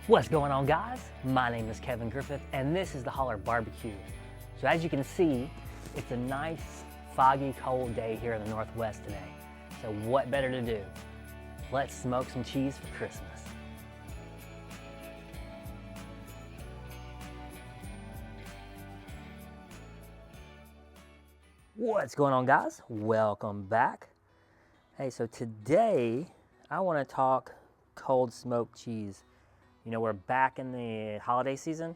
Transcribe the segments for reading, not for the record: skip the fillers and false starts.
What's going on, guys? My name is Kevin Griffith and this is the Holler Barbecue. So as you can see, it's a nice, foggy, cold day here in the Northwest today. So what better to do? Let's smoke some cheese for Christmas. What's going on, guys? Welcome back. Hey, so today I want to talk cold smoked cheese. You know, we're back in the holiday season,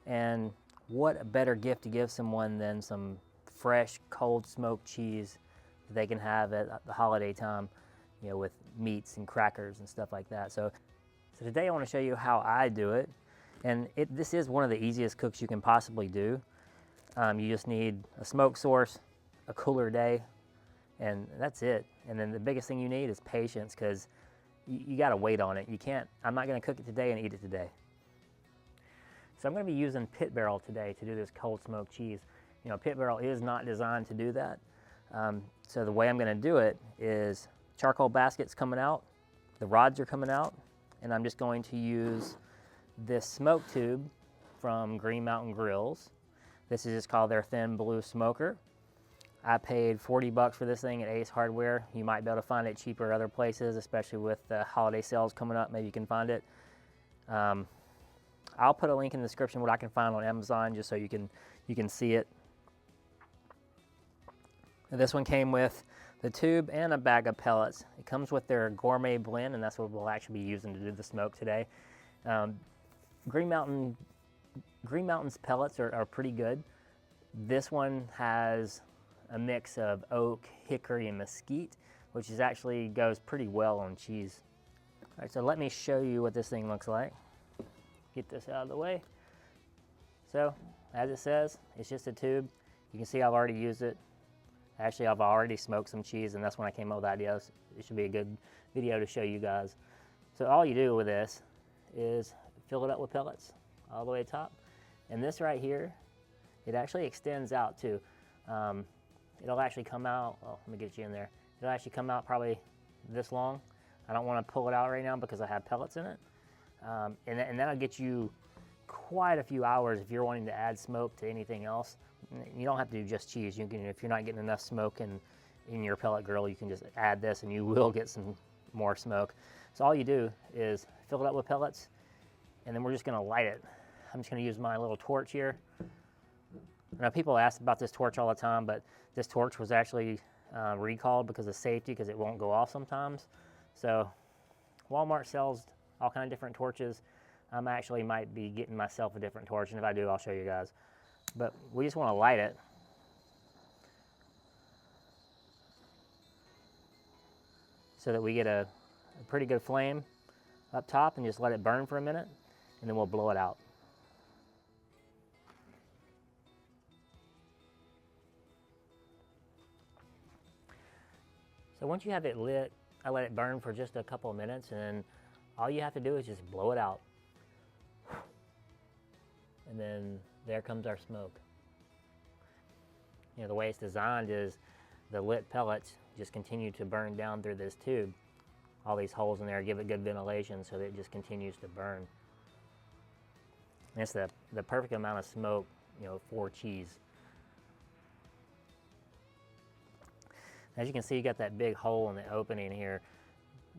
and what a better gift to give someone than some fresh, cold smoked cheese that they can have at the holiday time, you know, with meats and crackers and stuff like that. So today I want to show you how I do it, and this is one of the easiest cooks you can possibly do. You just need a smoke source, a cooler day, and that's it. And then the biggest thing you need is patience, because you got to wait on it. You can't, I'm not going to cook it today and eat it today. So I'm going to be using pit barrel today to do this cold smoked cheese. You know, pit barrel is not designed to do that. So the way I'm going to do it is charcoal basket's coming out, the rods are coming out, and I'm just going to use this smoke tube from Green Mountain Grills. This is just called their thin blue smoker. I paid 40 bucks for this thing at Ace Hardware. You might be able to find it cheaper other places, especially with the holiday sales coming up. Maybe you can find it. I'll put a link in the description what I can find on Amazon, just so you can see it. And this one came with the tube and a bag of pellets. It comes with their gourmet blend, and that's what we'll actually be using to do the smoke today. Green Mountain's pellets are pretty good. This one has a mix of oak, hickory, and mesquite, which is actually goes pretty well on cheese. All right, so let me show you what this thing looks like. Get this out of the way. So, as it says, it's just a tube. You can see I've already used it. Actually, I've already smoked some cheese, and that's when I came up with the idea. It should be a good video to show you guys. So all you do with this is fill it up with pellets all the way to the top. And this right here, it actually extends out too. It'll actually come out, oh, let me get you in there. It'll actually come out probably this long. I don't want to pull it out right now because I have pellets in it. And that'll get you quite a few hours if you're wanting to add smoke to anything else. You don't have to do just cheese. You can, if you're not getting enough smoke in your pellet grill, you can just add this and you will get some more smoke. So all you do is fill it up with pellets, and then we're just gonna light it. I'm just gonna use my little torch here. Now, people ask about this torch all the time, but this torch was actually recalled because of safety, because it won't go off sometimes. So Walmart sells all kinds of different torches. I actually might be getting myself a different torch, and if I do, I'll show you guys. But we just want to light it. So that we get a pretty good flame up top, and just let it burn for a minute, and then we'll blow it out. So once you have it lit, I let it burn for just a couple of minutes, and then all you have to do is just blow it out. And then there comes our smoke. You know, the way it's designed is the lit pellets just continue to burn down through this tube. All these holes in there give it good ventilation so that it just continues to burn. And it's the perfect amount of smoke, you know, for cheese. As you can see, you got that big hole in the opening here.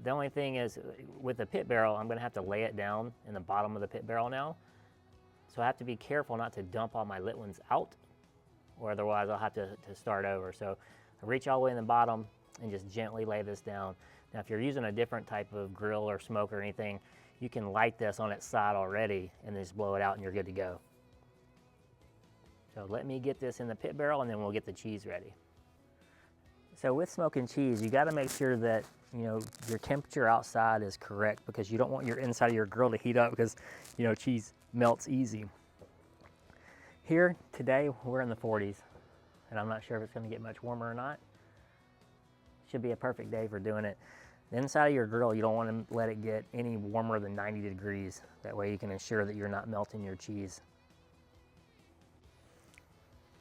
The only thing is, with the pit barrel, I'm gonna have to lay it down in the bottom of the pit barrel now. So I have to be careful not to dump all my lit ones out, or otherwise I'll have to start over. So I reach all the way in the bottom and just gently lay this down. Now, if you're using a different type of grill or smoke or anything, you can light this on its side already and then just blow it out and you're good to go. So let me get this in the pit barrel and then we'll get the cheese ready. So with smoking cheese, you got to make sure that, you know, your temperature outside is correct, because you don't want your inside of your grill to heat up, because, you know, cheese melts easy. Here today we're in the 40s, and I'm not sure if it's going to get much warmer or not. Should be a perfect day for doing it. The inside of your grill, you don't want to let it get any warmer than 90 degrees. That way you can ensure that you're not melting your cheese.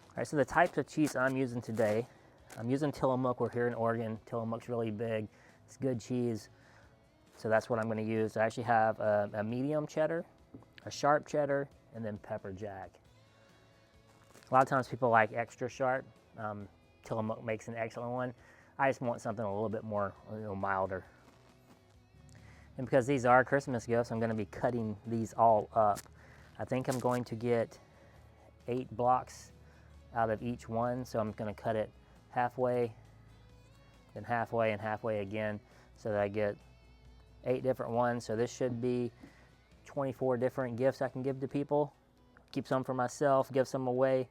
All right, so the types of cheese I'm using today, I'm using Tillamook. We're here in Oregon. Tillamook's really big. It's good cheese. So that's what I'm going to use. I actually have a medium cheddar, a sharp cheddar, and then pepper jack. A lot of times people like extra sharp. Tillamook makes an excellent one. I just want something a little bit more, milder. And because these are Christmas gifts, I'm going to be cutting these all up. I think I'm going to get 8 blocks out of each one, so I'm going to cut it halfway, then halfway, and halfway again, so that I get 8 different ones. So this should be 24 different gifts I can give to people. Keep some for myself, give some away.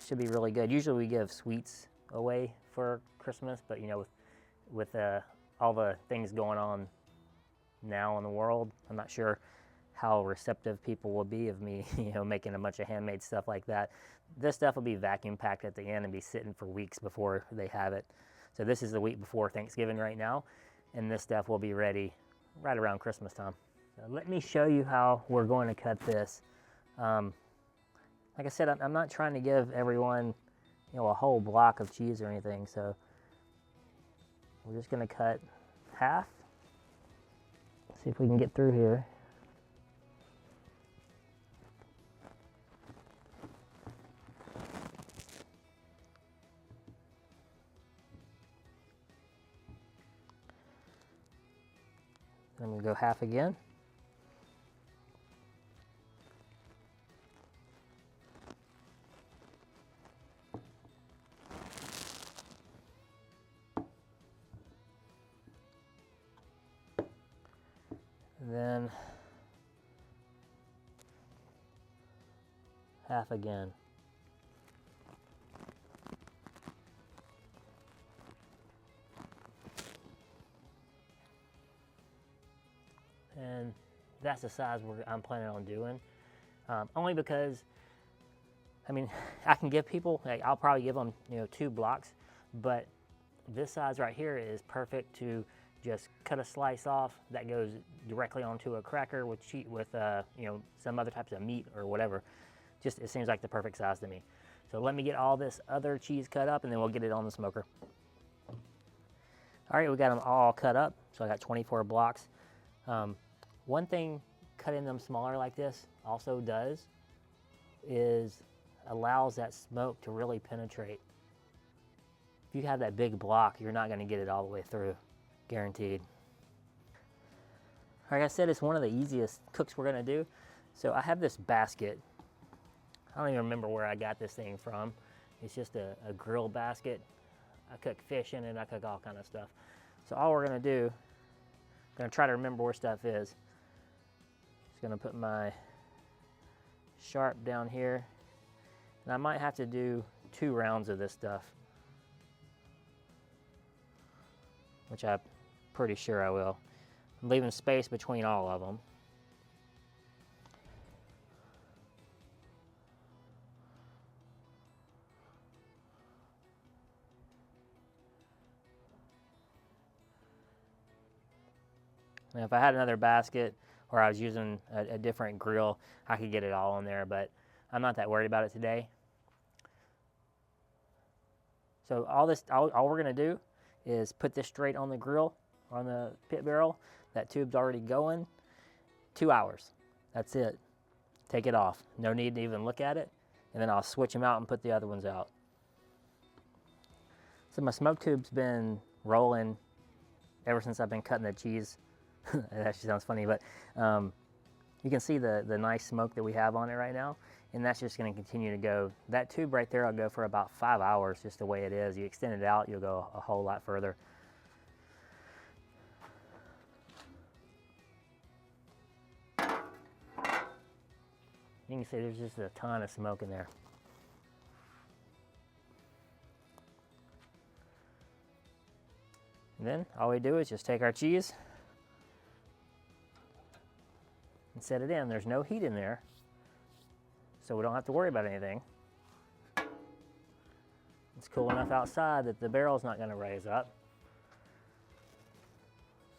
Should be really good. Usually we give sweets away for Christmas, but with all the things going on now in the world, I'm not sure how receptive people will be of me, making a bunch of handmade stuff like that. This stuff will be vacuum packed at the end and be sitting for weeks before they have it. So this is the week before Thanksgiving right now, and this stuff will be ready right around Christmas time. So let me show you how we're going to cut this. Like I said, I'm not trying to give everyone, a whole block of cheese or anything, so we're just going to cut half. See if we can get through here. Then we'll go half again. And then half again. And that's the size I'm planning on doing. Only because, I can give people, I'll probably give them, 2 blocks, but this size right here is perfect to just cut a slice off that goes directly onto a cracker with some other types of meat or whatever. Just, it seems like the perfect size to me. So let me get all this other cheese cut up and then we'll get it on the smoker. All right, we got them all cut up. So I got 24 blocks. One thing cutting them smaller like this also does is allows that smoke to really penetrate. If you have that big block, you're not going to get it all the way through, guaranteed. Like I said, it's one of the easiest cooks we're going to do. So I have this basket. I don't even remember where I got this thing from. It's just a grill basket. I cook fish in it, I cook all kind of stuff. So all we're going to do, I'm going to try to remember where stuff is. Just going to put my sharp down here. And I might have to do 2 rounds of this stuff, which I'm pretty sure I will. I'm leaving space between all of them. And if I had another basket or I was using a different grill, I could get it all in there, but I'm not that worried about it today. So all we're going to do is put this straight on the grill, on the pit barrel. That tube's already going. 2 hours. That's it. Take it off. No need to even look at it. And then I'll switch them out and put the other ones out. So my smoke tube's been rolling ever since I've been cutting the cheese. It actually sounds funny, but you can see the nice smoke that we have on it right now, and that's just going to continue to go. That tube right there will go for about 5 hours, just the way it is. You extend it out, you'll go a whole lot further. You can see there's just a ton of smoke in there. And then all we do is just take our cheese and set it in. There's no heat in there, so we don't have to worry about anything. It's cool enough outside that the barrel's not going to raise up.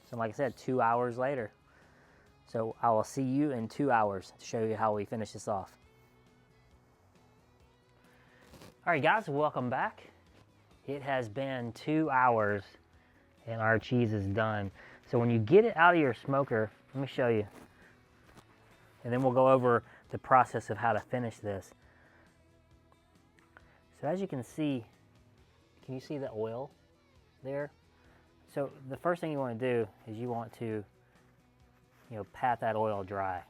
So like I said, 2 hours later. So I will see you in 2 hours to show you how we finish this off. All right, guys, welcome back. It has been 2 hours and our cheese is done. So when you get it out of your smoker, let me show you, and then we'll go over the process of how to finish this. So as you can you see the oil there? So the first thing you want to do is you want to, pat that oil dry.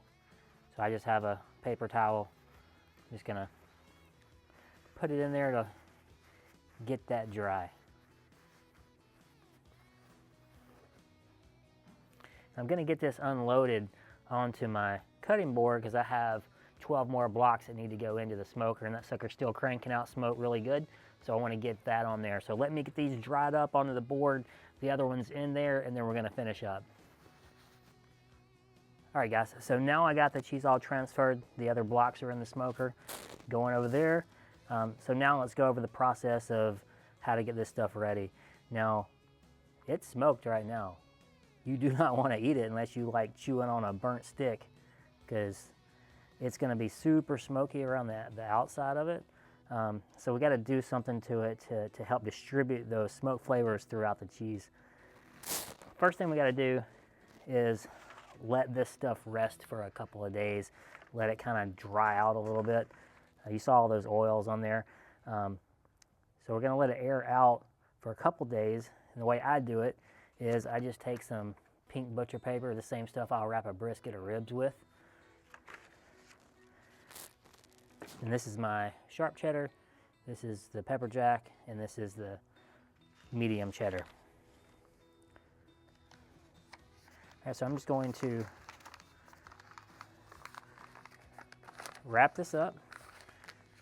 So I just have a paper towel. I'm just gonna put it in there to get that dry. I'm gonna get this unloaded onto my cutting board because I have 12 more blocks that need to go into the smoker, and that sucker's still cranking out smoke really good. So I want to get that on there. So let me get these dried up onto the board, the other one's in there, and then we're gonna finish up. All right guys, so now I got the cheese all transferred. The other blocks are in the smoker, going over there. So now let's go over the process of how to get this stuff ready. Now, it's smoked right now. You do not want to eat it unless you like chewing on a burnt stick, because it's going to be super smoky around the outside of it. So we got to do something to it to help distribute those smoke flavors throughout the cheese. First thing we got to do is let this stuff rest for a couple of days. Let it kind of dry out a little bit. You saw all those oils on there. So we're going to let it air out for a couple days. And the way I do it is I just take some pink butcher paper, the same stuff I'll wrap a brisket or ribs with. And this is my sharp cheddar, this is the pepper jack, and this is the medium cheddar. All right, so I'm just going to wrap this up,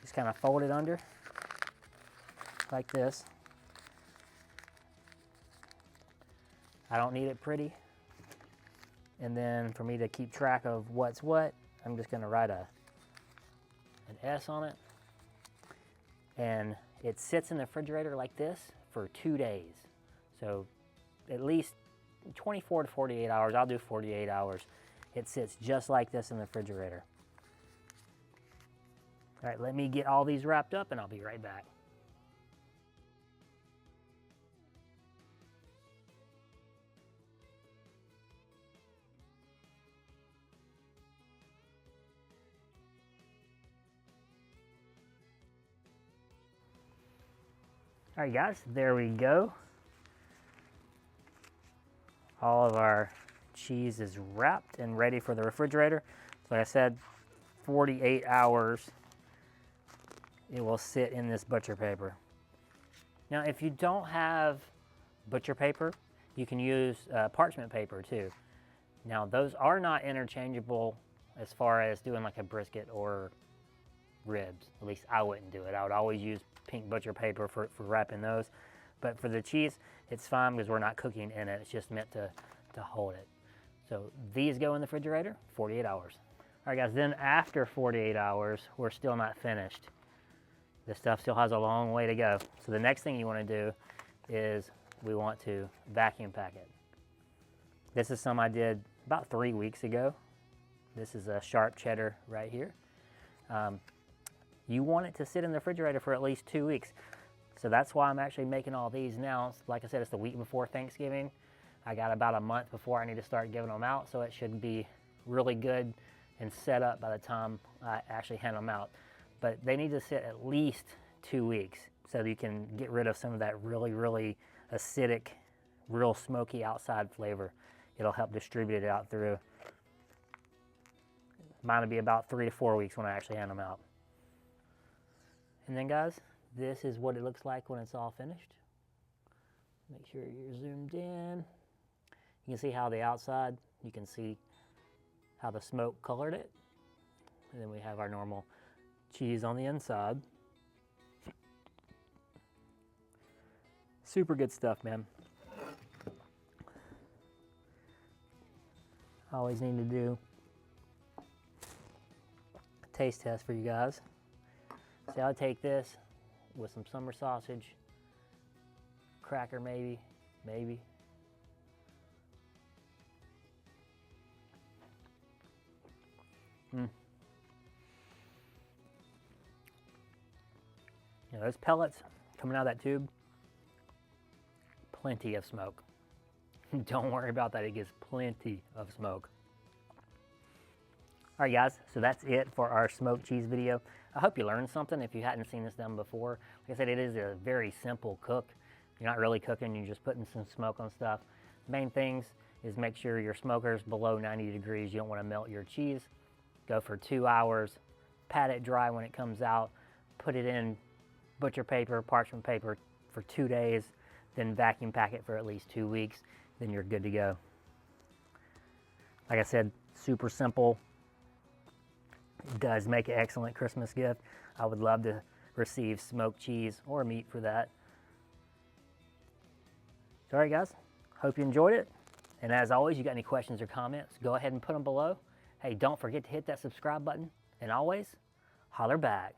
just kind of fold it under like this. I don't need it pretty. And then for me to keep track of what's what, I'm just gonna write an S on it. And it sits in the refrigerator like this for 2 days. So at least 24 to 48 hours, I'll do 48 hours. It sits just like this in the refrigerator. All right, let me get all these wrapped up and I'll be right back. All right guys, there we go. All of our cheese is wrapped and ready for the refrigerator. Like I said, 48 hours it will sit in this butcher paper. Now if you don't have butcher paper, you can use parchment paper too. Now those are not interchangeable as far as doing like a brisket or ribs. At least I wouldn't do it. I would always use pink butcher paper for wrapping those. But for the cheese, it's fine because we're not cooking in it. It's just meant to hold it. So these go in the refrigerator, 48 hours. All right guys, then after 48 hours, we're still not finished. This stuff still has a long way to go. So the next thing you want to do is we want to vacuum pack it. This is some I did about 3 weeks ago. This is a sharp cheddar right here. You want it to sit in the refrigerator for at least 2 weeks. So that's why I'm actually making all these now. Like I said, it's the week before Thanksgiving. I got about a month before I need to start giving them out, so it should be really good and set up by the time I actually hand them out. But they need to sit at least 2 weeks so that you can get rid of some of that really, really acidic, real smoky outside flavor. It'll help distribute it out through. Mine will be about 3 to 4 weeks when I actually hand them out. And then guys, this is what it looks like when it's all finished. Make sure you're zoomed in. You can see how the outside, you can see how the smoke colored it. And then we have our normal cheese on the inside. Super good stuff, man. I always need to do a taste test for you guys. So I'll take this with some summer sausage, cracker maybe. You know, those pellets coming out of that tube, plenty of smoke. Don't worry about that, it gets plenty of smoke. All right guys, so that's it for our smoked cheese video. I hope you learned something if you hadn't seen this done before. Like I said, it is a very simple cook. You're not really cooking, you're just putting some smoke on stuff. Main things is make sure your smoker's below 90 degrees. You don't want to melt your cheese. Go for 2 hours, pat it dry when it comes out, put it in butcher paper, parchment paper for 2 days, then vacuum pack it for at least 2 weeks, then you're good to go. Like I said, super simple. It does make an excellent Christmas gift. I would love to receive smoked cheese or meat for that. All right guys, hope you enjoyed it. And as always, you got any questions or comments, go ahead and put them below. Hey, don't forget to hit that subscribe button. And always, holler back.